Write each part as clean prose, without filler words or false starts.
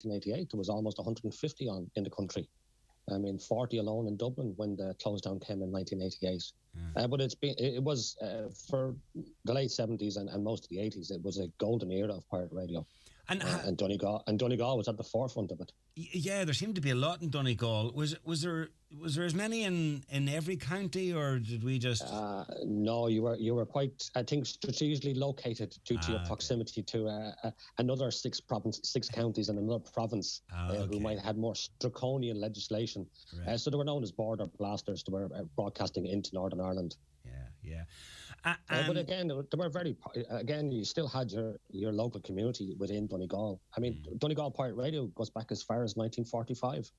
1988, there was almost 150 on in the country. 40 alone in Dublin when the close down came in 1988. But it was for the late 70s and most of the 80s. It was a golden era of pirate radio. And Donegal was at the forefront of it. Yeah, there seemed to be a lot in Donegal. Was there as many in every county, or did we just? No, you were quite, I think, strategically located due to your proximity to another six counties and another province who might have had more draconian legislation. Right. So they were known as border blasters. They were broadcasting into Northern Ireland. Yeah. But again, they were very. Again, you still had your local community within Donegal. Donegal Pirate Radio goes back as far as 1945.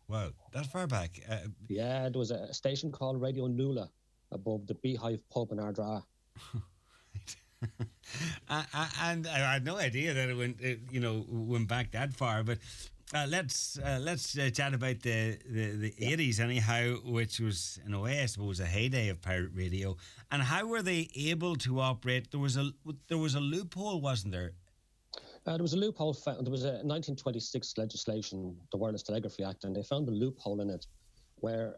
Wow, that far back. Yeah, there was a station called Radio Nula above the Beehive pub in Ardra. And I had no idea that it went back that far, but. Let's chat about the 80s anyhow, which was in a way I suppose a heyday of pirate radio. And how were they able to operate? There was a loophole, wasn't there? There was a loophole found. There was a 1926 legislation, the Wireless Telegraphy Act, and they found a loophole in it where,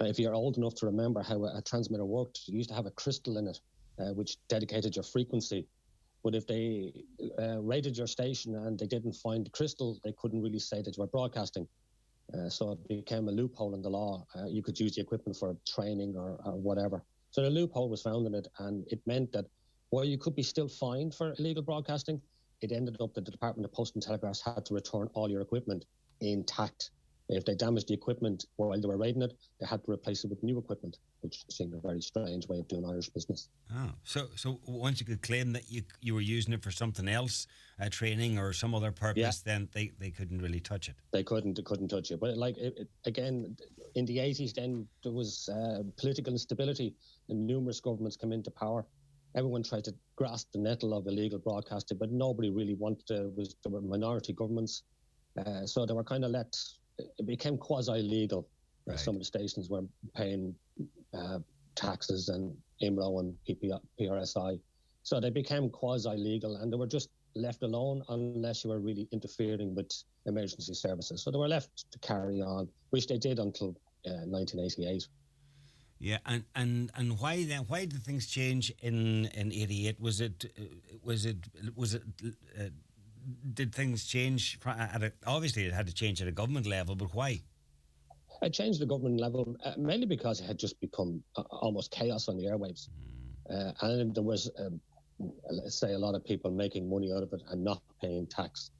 if you're old enough to remember how a transmitter worked, you used to have a crystal in it which dedicated your frequency. But if they rated your station and they didn't find the crystal, they couldn't really say that you were broadcasting. So it became a loophole in the law. You could use the equipment for training or whatever. So the loophole was found in it, and it meant that while you could be still fined for illegal broadcasting, it ended up that the Department of Post and Telegraphs had to return all your equipment intact. If they damaged the equipment while they were raiding it, they had to replace it with new equipment, which seemed a very strange way of doing Irish business. Oh, so once you could claim that you were using it for something else, training or some other purpose, then they couldn't really touch it. They couldn't touch it. But again, in the 80s, then there was political instability, and numerous governments came into power. Everyone tried to grasp the nettle of illegal broadcasting, but nobody really wanted to. There were minority governments, so they were kind of let. It became quasi-legal. Right. Some of the stations were paying taxes and IMRO and PRSI. So they became quasi-legal, and they were just left alone unless you were really interfering with emergency services. So they were left to carry on, which they did until 1988. Yeah, and why then? Why did things change in 88? Was it? Did things change? Obviously, it had to change at a government level, but why? It changed at the government level mainly because it had just become almost chaos on the airwaves. And there was, let's say, a lot of people making money out of it and not paying tax.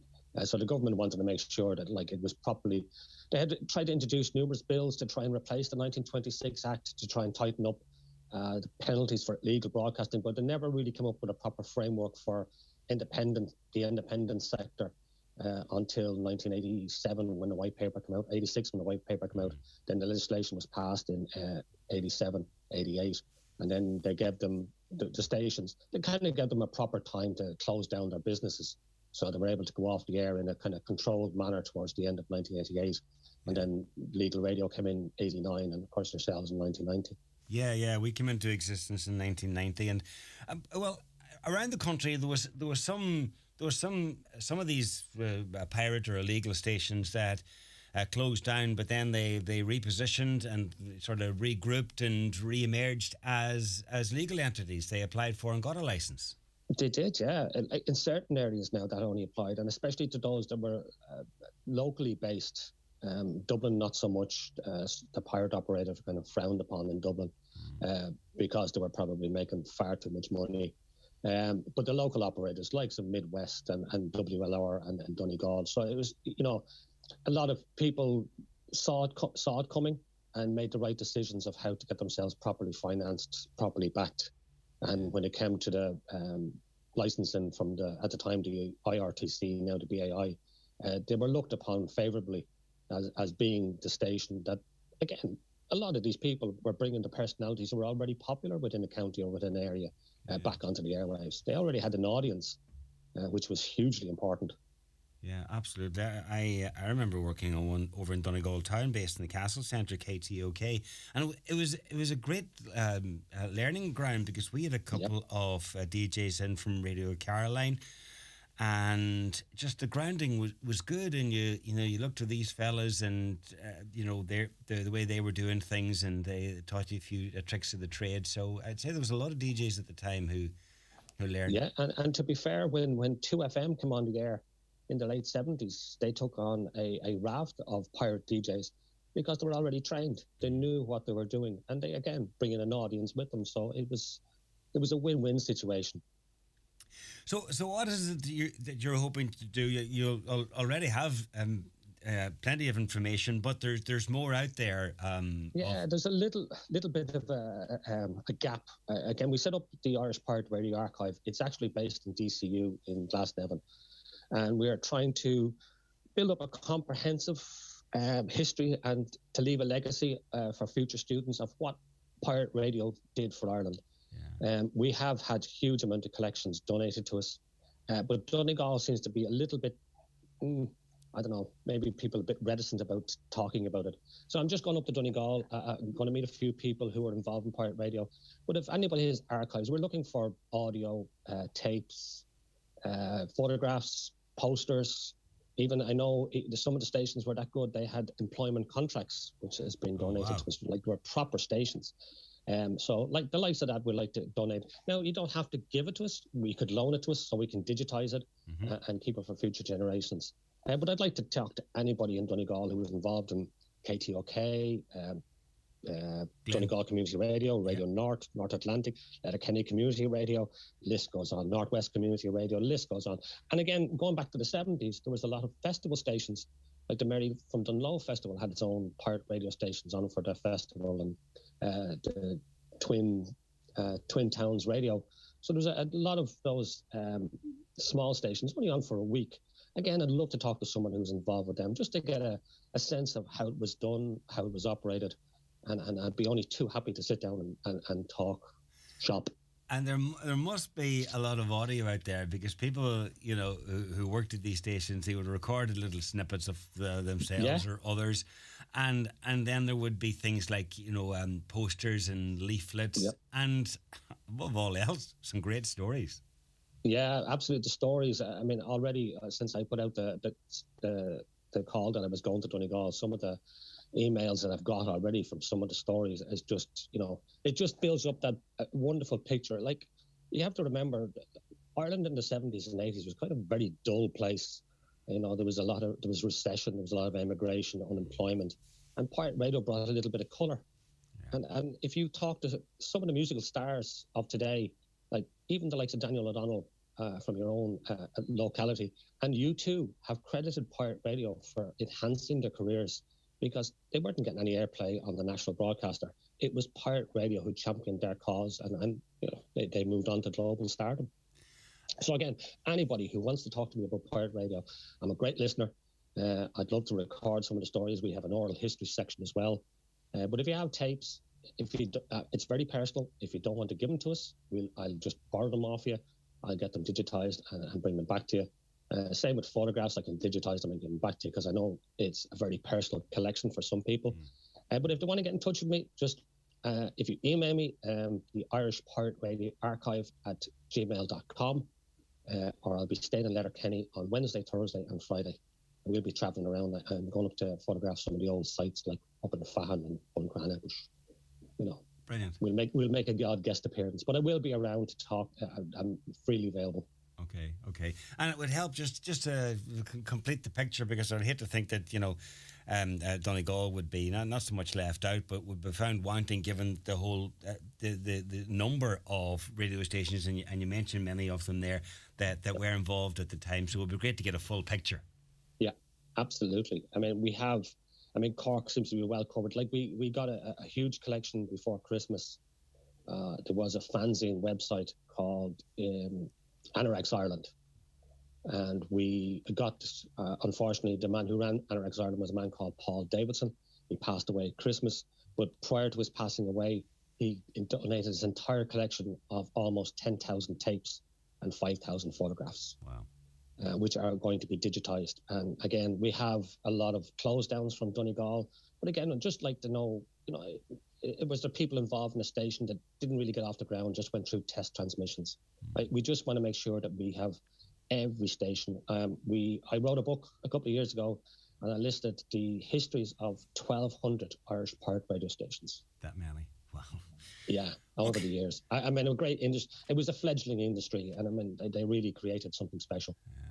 So the government wanted to make sure that it was properly... They had tried to introduce numerous bills to try and replace the 1926 Act to try and tighten up the penalties for illegal broadcasting, but they never really came up with a proper framework for the independent sector until 1987 when the white paper came out, 86 when the white paper came out. Then the legislation was passed in 87, 88, and then they gave them, the stations, they kind of gave them a proper time to close down their businesses. So they were able to go off the air in a kind of controlled manner towards the end of 1988. And then legal radio came in 89 and of course yourselves in 1990. Yeah, we came into existence in 1990. And around the country, there was some of these pirate or illegal stations that closed down, but then they repositioned and sort of regrouped and re-emerged as legal entities. They applied for and got a license. They did, yeah. In certain areas now that only applied, and especially to those that were locally based. Dublin, not so much. The pirate operators kind of frowned upon in Dublin because they were probably making far too much money. But the local operators, like some Midwest and WLR and Donegal, so it was, a lot of people saw it coming and made the right decisions of how to get themselves properly financed, properly backed. And when it came to the licensing from at the time the IRTC, now the BAI, they were looked upon favourably as being the station that, again, a lot of these people were bringing the personalities who were already popular within a county or within an area back onto the airwaves. They already had an audience, which was hugely important. Yeah, absolutely. I remember working on one over in Donegal town, based in the Castle Centre, KTOK, and it was a great learning ground because we had a couple of DJs in from Radio Caroline, and just the grounding was good. And you looked at these fellas, and the way they were doing things, and they taught you a few tricks of the trade. So I'd say there was a lot of DJs at the time who learned. Yeah, and to be fair, when 2FM came on the air in the late 70s, they took on a raft of pirate DJs because they were already trained. They knew what they were doing, and they, again, bringing an audience with them. So it was a win-win situation. So what is it that you're hoping to do? You'll already have plenty of information, but there's more out there. There's a little bit of a gap. Again, we set up the Irish Pirate Radio Archive. It's actually based in DCU in Glasnevin, and we are trying to build up a comprehensive history and to leave a legacy for future students of what pirate radio did for Ireland. We have had huge amount of collections donated to us, but Donegal seems to be a little bit, I don't know, maybe people a bit reticent about talking about it. So I'm just going up to Donegal. I'm going to meet a few people who are involved in pirate radio. But if anybody has archives, we're looking for audio, tapes, photographs, posters. Even I know some of the stations were that good. They had employment contracts, which has been donated to us, like we're proper stations. So like the likes of that, we'd like to donate. Now, you don't have to give it to us. We could loan it to us so we can digitize it and keep it for future generations. But I'd like to talk to anybody in Donegal who was involved in KTOK, Donegal Community Radio, Radio North, North Atlantic, Letterkenny Community Radio, list goes on, Northwest Community Radio, list goes on. And again, going back to the 70s, there was a lot of festival stations, like the Mary from Dunlow Festival had its own pirate radio stations on for their festival, and the Twin Towns Radio. So there's a lot of those small stations only on for a week. Again, I'd love to talk to someone who's involved with them just to get a sense of how it was done, how it was operated, and I'd be only too happy to sit down and talk shop. And there must be a lot of audio out there, because people, who worked at these stations, they would record little snippets of themselves or others, and then there would be things like posters and leaflets, and above all else, some great stories. Yeah, absolutely. The stories. I mean, already since I put out the call that I was going to Donegal, some of the emails that I've got already from some of the stories is just, it just builds up that wonderful picture. Like, you have to remember, Ireland in the 70s and 80s was kind of a very dull place. There was recession, there was a lot of emigration, unemployment, and pirate radio brought a little bit of colour. Yeah. And if you talk to some of the musical stars of today, like even the likes of Daniel O'Donnell from your own locality, and you too have credited pirate radio for enhancing their careers, because they weren't getting any airplay on the national broadcaster. It was pirate radio who championed their cause, and they moved on to global stardom. So again, anybody who wants to talk to me about pirate radio, I'm a great listener. I'd love to record some of the stories. We have an oral history section as well. But if you have tapes, it's very personal. If you don't want to give them to us, I'll just borrow them off you. I'll get them digitized and bring them back to you. Same with photographs. I can digitize them and give them back to you, because I know it's a very personal collection for some people. But if they want to get in touch with me, just if you email me, the Irish Pirate Radio Archive at gmail.com, or I'll be staying in Letterkenny on Wednesday, Thursday and Friday. And we'll be travelling around. I'm going up to photograph some of the old sites, like up in Fahan and Buncrana. Brilliant. We'll make a odd guest appearance, but I will be around to talk. I'm freely available. Okay. And it would help just to complete the picture, because I'd hate to think that, Donegal would be not so much left out, but would be found wanting, given the whole, the number of radio stations, and you mentioned many of them there that were involved at the time. So it would be great to get a full picture. Yeah, absolutely. I mean, Cork seems to be well covered. Like we got a huge collection before Christmas. There was a fanzine website called Anorex Ireland, and we got unfortunately, the man who ran Anorex Ireland was a man called Paul Davidson. He passed away at Christmas, but prior to his passing away, he donated his entire collection of almost 10,000 tapes and 5,000 photographs. Wow. Which are going to be digitized. And again, we have a lot of close downs from Donegal, but again, I'd just like to know, it was the people involved in the station that didn't really get off the ground, just went through test transmissions. Right? We just want to make sure that we have every station. I wrote a book a couple of years ago, and I listed the histories of 1,200 Irish pirate radio stations. That many? Wow. Yeah, over the years. I mean, a great industry. It was a fledgling industry, and I mean, they really created something special. Yeah.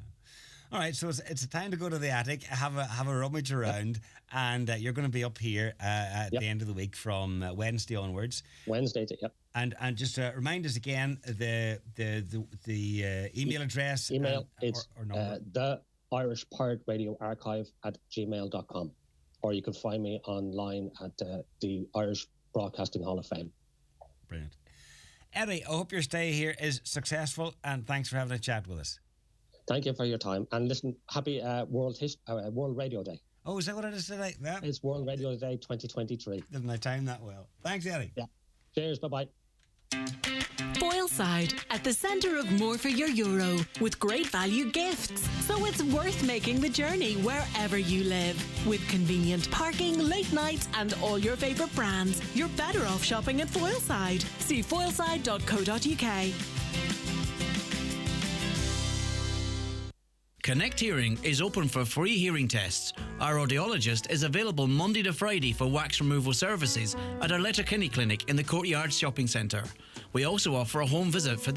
All right, so it's a time to go to the attic, have a rummage around, and you're going to be up here at the end of the week from Wednesday onwards. Wednesday, And just remind us again the email address. It's the Irish Pirate Radio Archive at gmail.com, or you can find me online at the Irish Broadcasting Hall of Fame. Brilliant. Eddie, I hope your stay here is successful, and thanks for having a chat with us. Thank you for your time. And listen, happy World Radio Day. Oh, is that what it is today? Yeah. It's World Radio Day 2023. Didn't I time that well? Thanks, Eddie. Yeah. Cheers. Bye-bye. Foyleside, at the centre of more for your euro, with great value gifts. So it's worth making the journey wherever you live. With convenient parking, late nights, and all your favourite brands, you're better off shopping at Foyleside. See foyleside.co.uk. Connect Hearing is open for free hearing tests. Our audiologist is available Monday to Friday for wax removal services at our Letterkenny Clinic in the Courtyard Shopping Centre. We also offer a home visit for the